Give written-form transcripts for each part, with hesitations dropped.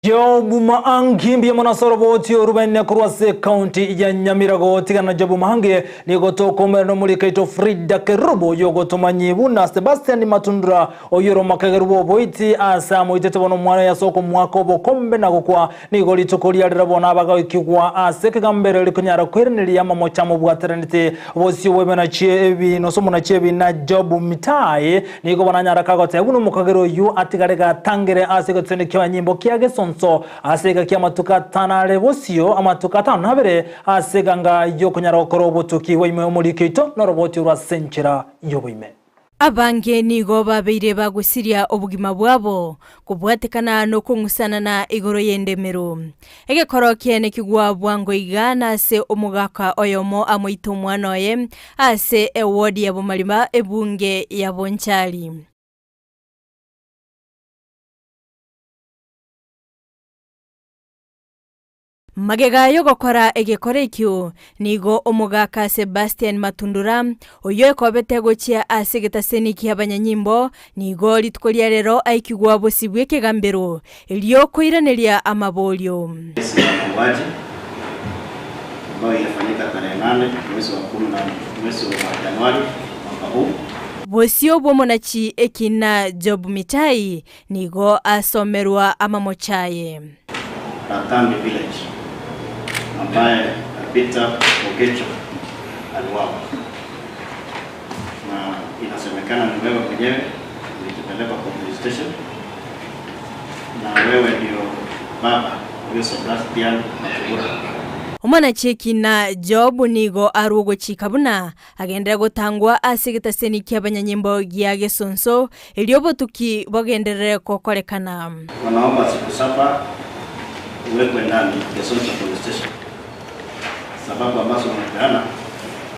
Jobu Mahangi mbia monasorobo tiyo rubenne kurwase county ya Nyamirago tigana Jobu Mahangi ni gotoko merno mulika ito Frida Kerubo yogo tomanyibu na Sebastian Matundra oyoro makagerubo boiti asa moitete bono mwana ya soko mwako bokombe na kukwa ni goli tokoli ya dirabona abaga ikigwa ase kagambere likunyara kwereneli ya mamochamo bwaterenite bosi webe na chiebi nosomo na chiebi na Jobu Mitai ni go bananyara kagote buno mukagero yu atigarega tangere ase gotene kiwa nyimbo kiage so asega kia matuka tanale bosio amatuka tanabere asega nga yo kunyara okorobo tuki wime omulikeito no roboti ura senchera yoboime abange nigo babeire bagusiria obugima bwabo kubwatekana no kungusana na igoro yendemero egekoro kiene kigwa bwango igana se omugaka oyomo amoito mwana oye ase ewodi ya bomalima ebunge ya Bonchari. Magega yo gokora egekorekyo nigo omugaka Sebastian Matundura oyo ekobete gochia asegetaseni kyabanyanyimbo nigo litkolia rero aikigwa bosibwe kegambero elio koiranelia amabolyo mauaji ambayo ilifanyika tarehe 8 mwezi wa Januari mwaka huu. Bosio bomonachi ekina Jobu Mitai nigo asomerwa amamochaye Ratambi village ambaye Peter Ogecho aliwawa, na inasemekana ni wewe mwenyewe ulitupeleka kwa police station na wewe ndio baba huyo Sebastian Matundura. Umana cheki na Jobu nigo arugo chikabuna agendera gotangwa asegetaseni kyabanyanyimbo giage sonso eliobo tuki bogenderere kokorekana. Wanaomba siku 7 uwekwe ndani ya Sonso police station. Sababu ambazo wanapeana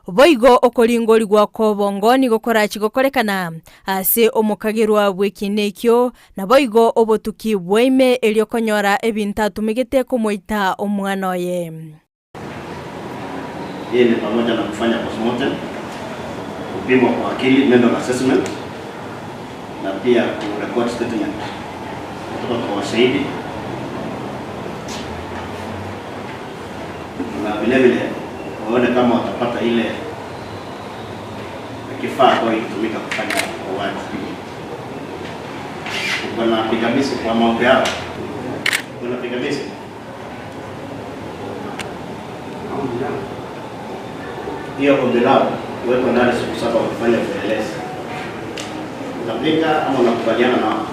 boigo okolingoli gwa kobongo ni gokora chigokorekana ase omukagirwa bwekinekyo na boigo obotuki bweime eliokonyora ebintatu migete kumoita omwana oye. Hii ni pamoja na kufanya postmortem, kupimwa kwa akili mental assessment, na pia kurecord statement kutoka kwa washahidi, na vile waone kama watapata ile kifaa kwa ilitumika kufanya mauaji. Kuna pingamizi kwa mambo yao, kuna pingamizi hiyo ombi lao kuwekwa ndani siku 7 wakifanya upelelezi. Unapinga ama unakubaliana nao?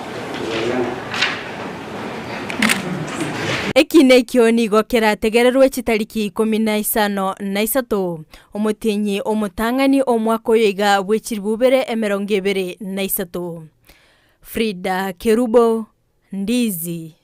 Ekinekyo nigo kerategererwe chitariki 15 omutinyi omutangani omwaka oyiga bwechiribubere 2023. Frida Kerubo, Ndizi.